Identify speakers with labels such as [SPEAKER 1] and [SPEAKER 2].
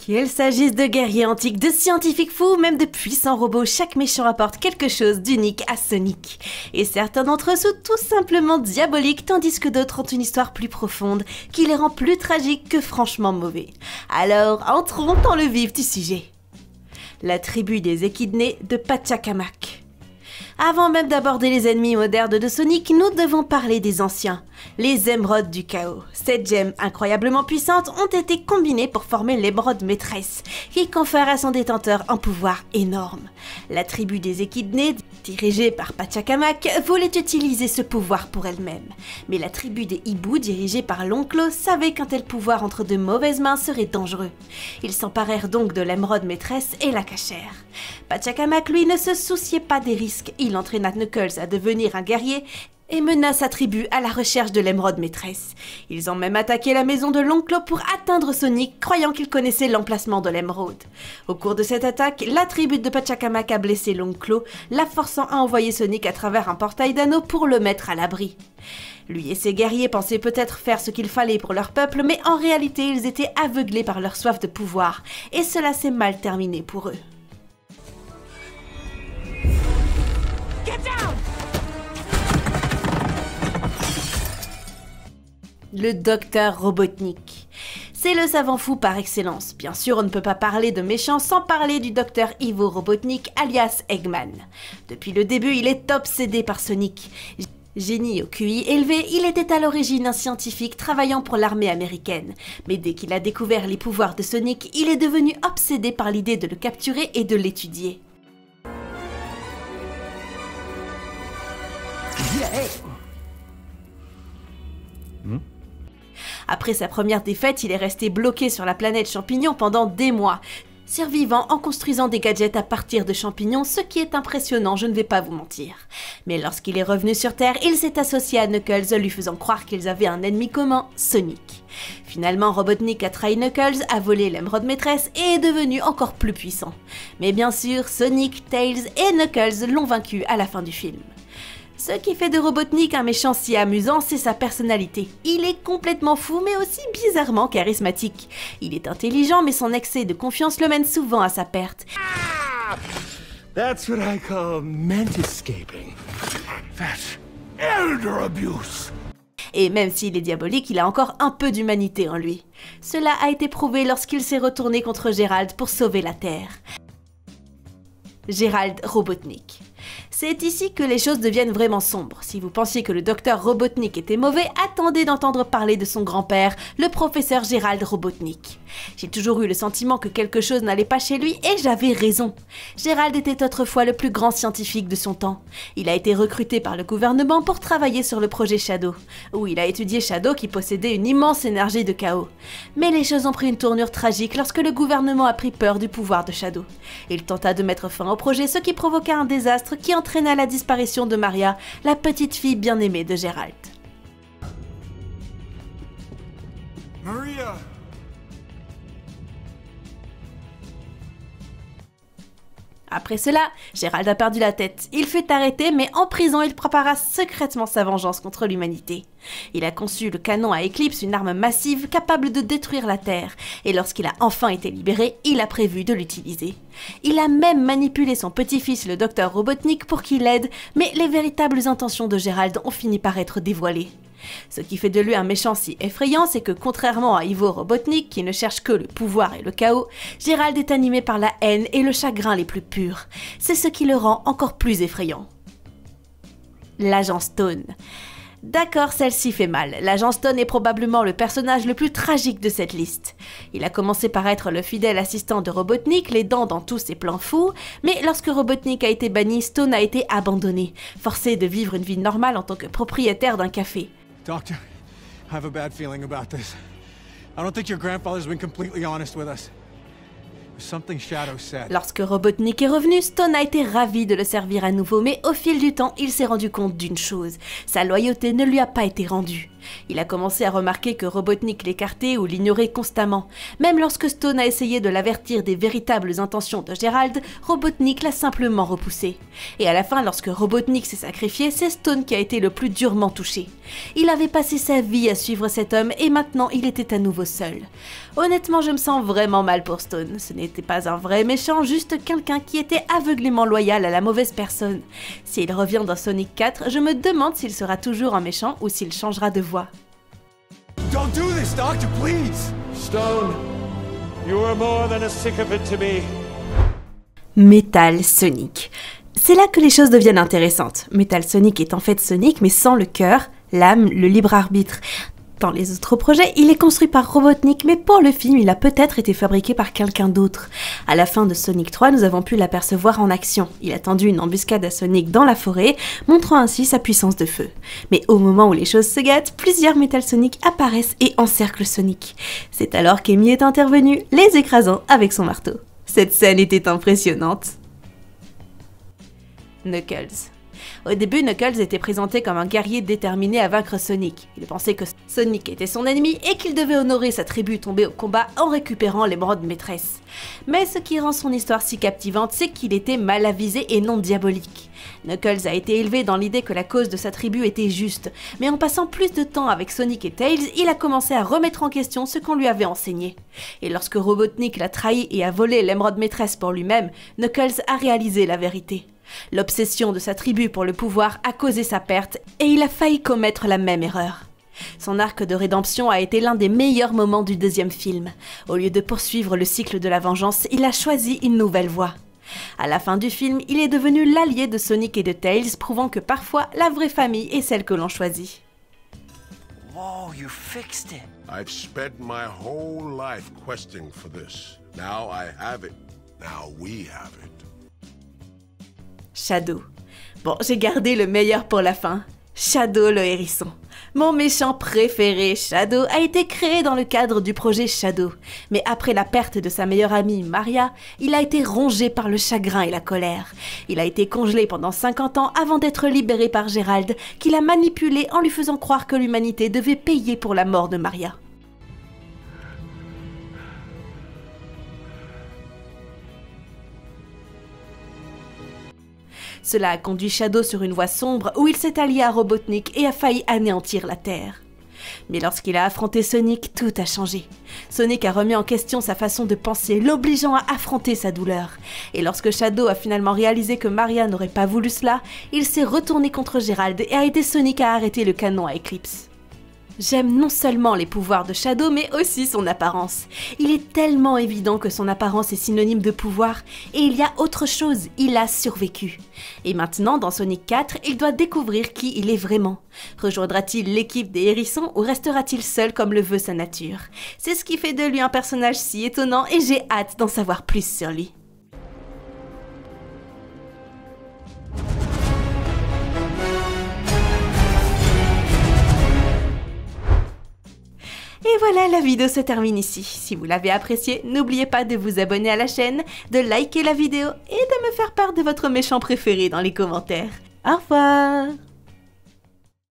[SPEAKER 1] Qu'il s'agisse de guerriers antiques, de scientifiques fous ou même de puissants robots, chaque méchant apporte quelque chose d'unique à Sonic. Et certains d'entre eux sont tout simplement diaboliques, tandis que d'autres ont une histoire plus profonde, qui les rend plus tragiques que franchement mauvais. Alors, entrons dans le vif du sujet. La tribu des échidnés de Pachacamac. Avant même d'aborder les ennemis modernes de Sonic, nous devons parler des anciens, les émeraudes du chaos. Ces gemmes incroyablement puissantes ont été combinées pour former l'émeraude maîtresse, qui confère à son détenteur un pouvoir énorme. La tribu des échidnés, dirigée par Pachacamac, voulait utiliser ce pouvoir pour elle-même. Mais la tribu des hiboux, dirigée par l'Onclo, savait qu'un tel pouvoir entre de mauvaises mains serait dangereux. Ils s'emparèrent donc de l'émeraude maîtresse et la cachèrent. Pachacamac, lui, ne se souciait pas des risques. Il entraîna Knuckles à devenir un guerrier et mena sa tribu à la recherche de l'émeraude maîtresse. Ils ont même attaqué la maison de l'Onclo pour atteindre Sonic, croyant qu'il connaissait l'emplacement de l'émeraude. Au cours de cette attaque, la tribu de Pachacamac a blessé l'Onclo, la forçant à envoyer Sonic à travers un portail d'anneaux pour le mettre à l'abri. Lui et ses guerriers pensaient peut-être faire ce qu'il fallait pour leur peuple, mais en réalité ils étaient aveuglés par leur soif de pouvoir, et cela s'est mal terminé pour eux. Le docteur Robotnik. C'est le savant fou par excellence. Bien sûr, on ne peut pas parler de méchant sans parler du docteur Ivo Robotnik, alias Eggman. Depuis le début, il est obsédé par Sonic. Génie au QI élevé, il était à l'origine un scientifique travaillant pour l'armée américaine. Mais dès qu'il a découvert les pouvoirs de Sonic, il est devenu obsédé par l'idée de le capturer et de l'étudier. Après sa première défaite, il est resté bloqué sur la planète champignon pendant des mois, survivant en construisant des gadgets à partir de champignons, ce qui est impressionnant, je ne vais pas vous mentir. Mais lorsqu'il est revenu sur Terre, il s'est associé à Knuckles, lui faisant croire qu'ils avaient un ennemi commun, Sonic. Finalement, Robotnik a trahi Knuckles, a volé l'émeraude maîtresse et est devenu encore plus puissant. Mais bien sûr, Sonic, Tails et Knuckles l'ont vaincu à la fin du film. Ce qui fait de Robotnik un méchant si amusant, c'est sa personnalité. Il est complètement fou, mais aussi bizarrement charismatique. Il est intelligent, mais son excès de confiance le mène souvent à sa perte.
[SPEAKER 2] That's what I call mentascaping. That's elder abuse.
[SPEAKER 1] Et même s'il est diabolique, il a encore un peu d'humanité en lui. Cela a été prouvé lorsqu'il s'est retourné contre Gérald pour sauver la Terre. Gérald Robotnik. C'est ici que les choses deviennent vraiment sombres. Si vous pensiez que le docteur Robotnik était mauvais, attendez d'entendre parler de son grand-père, le professeur Gérald Robotnik. J'ai toujours eu le sentiment que quelque chose n'allait pas chez lui et j'avais raison. Gérald était autrefois le plus grand scientifique de son temps. Il a été recruté par le gouvernement pour travailler sur le projet Shadow, où il a étudié Shadow qui possédait une immense énergie de chaos. Mais les choses ont pris une tournure tragique lorsque le gouvernement a pris peur du pouvoir de Shadow. Il tenta de mettre fin au projet, ce qui provoqua un désastre qui entraîna la disparition de Maria, la petite fille bien-aimée de Gérald.
[SPEAKER 2] Maria!
[SPEAKER 1] Après cela, Gérald a perdu la tête. Il fut arrêté, mais en prison, il prépara secrètement sa vengeance contre l'humanité. Il a conçu le canon à éclipse, une arme massive capable de détruire la Terre, et lorsqu'il a enfin été libéré, il a prévu de l'utiliser. Il a même manipulé son petit-fils, le docteur Robotnik, pour qu'il l'aide, mais les véritables intentions de Gérald ont fini par être dévoilées. Ce qui fait de lui un méchant si effrayant, c'est que contrairement à Ivo Robotnik, qui ne cherche que le pouvoir et le chaos, Gérald est animé par la haine et le chagrin les plus purs. C'est ce qui le rend encore plus effrayant. L'agent Stone. D'accord, celle-ci fait mal. L'agent Stone est probablement le personnage le plus tragique de cette liste. Il a commencé par être le fidèle assistant de Robotnik, l'aidant dans tous ses plans fous, mais lorsque Robotnik a été banni, Stone a été abandonné, forcé de vivre une vie normale en tant que propriétaire d'un café.
[SPEAKER 2] Doctor, I have a bad feeling about this. I don't think your grandfather's been completely honest with us. There's something Shadow said.
[SPEAKER 1] Lorsque Robotnik est revenu, Stone a été ravi de le servir à nouveau, mais au fil du temps, il s'est rendu compte d'une chose. Sa loyauté ne lui a pas été rendue. Il a commencé à remarquer que Robotnik l'écartait ou l'ignorait constamment. Même lorsque Stone a essayé de l'avertir des véritables intentions de Gerald, Robotnik l'a simplement repoussé. Et à la fin, lorsque Robotnik s'est sacrifié, c'est Stone qui a été le plus durement touché. Il avait passé sa vie à suivre cet homme et maintenant il était à nouveau seul. Honnêtement, je me sens vraiment mal pour Stone. Ce n'était pas un vrai méchant, juste quelqu'un qui était aveuglément loyal à la mauvaise personne. S'il revient dans Sonic 4, je me demande s'il sera toujours un méchant ou s'il changera de voix.
[SPEAKER 2] Don't do this, Doctor, please!
[SPEAKER 3] Stone, you are more than a sycophant to me.
[SPEAKER 1] Metal Sonic. C'est là que les choses deviennent intéressantes. Metal Sonic est en fait Sonic, mais sans le cœur, l'âme, le libre arbitre. Dans les autres projets, il est construit par Robotnik, mais pour le film, il a peut-être été fabriqué par quelqu'un d'autre. À la fin de Sonic 3, nous avons pu l'apercevoir en action. Il a tendu une embuscade à Sonic dans la forêt, montrant ainsi sa puissance de feu. Mais au moment où les choses se gâtent, plusieurs Metal Sonic apparaissent et encerclent Sonic. C'est alors qu'Amy est intervenu, les écrasant avec son marteau. Cette scène était impressionnante. Knuckles. Au début, Knuckles était présenté comme un guerrier déterminé à vaincre Sonic. Il pensait que Sonic était son ennemi et qu'il devait honorer sa tribu tombée au combat en récupérant l'émeraude maîtresse. Mais ce qui rend son histoire si captivante, c'est qu'il était mal avisé et non diabolique. Knuckles a été élevé dans l'idée que la cause de sa tribu était juste, mais en passant plus de temps avec Sonic et Tails, il a commencé à remettre en question ce qu'on lui avait enseigné. Et lorsque Robotnik l'a trahi et a volé l'émeraude maîtresse pour lui-même, Knuckles a réalisé la vérité. L'obsession de sa tribu pour le pouvoir a causé sa perte et il a failli commettre la même erreur. Son arc de rédemption a été l'un des meilleurs moments du deuxième film. Au lieu de poursuivre le cycle de la vengeance, il a choisi une nouvelle voie. À la fin du film, il est devenu l'allié de Sonic et de Tails, prouvant que parfois la vraie famille est celle que l'on choisit.
[SPEAKER 4] Whoa, you fixed it.
[SPEAKER 5] I've spent my whole life questing for this. Now I have it. Now we have it.
[SPEAKER 1] Shadow. Bon, j'ai gardé le meilleur pour la fin. Shadow le hérisson. Mon méchant préféré, Shadow, a été créé dans le cadre du projet Shadow. Mais après la perte de sa meilleure amie, Maria, il a été rongé par le chagrin et la colère. Il a été congelé pendant 50 ans avant d'être libéré par Gerald, qui l'a manipulé en lui faisant croire que l'humanité devait payer pour la mort de Maria. Cela a conduit Shadow sur une voie sombre où il s'est allié à Robotnik et a failli anéantir la Terre. Mais lorsqu'il a affronté Sonic, tout a changé. Sonic a remis en question sa façon de penser, l'obligeant à affronter sa douleur. Et lorsque Shadow a finalement réalisé que Maria n'aurait pas voulu cela, il s'est retourné contre Gerald et a aidé Sonic à arrêter le canon à Eclipse. J'aime non seulement les pouvoirs de Shadow, mais aussi son apparence. Il est tellement évident que son apparence est synonyme de pouvoir, et il y a autre chose, il a survécu. Et maintenant, dans Sonic 4, il doit découvrir qui il est vraiment. Rejoindra-t-il l'équipe des hérissons ou restera-t-il seul comme le veut sa nature? C'est ce qui fait de lui un personnage si étonnant et j'ai hâte d'en savoir plus sur lui. Et voilà, la vidéo se termine ici. Si vous l'avez appréciée, n'oubliez pas de vous abonner à la chaîne, de liker la vidéo et de me faire part de votre méchant préféré dans les commentaires. Au revoir!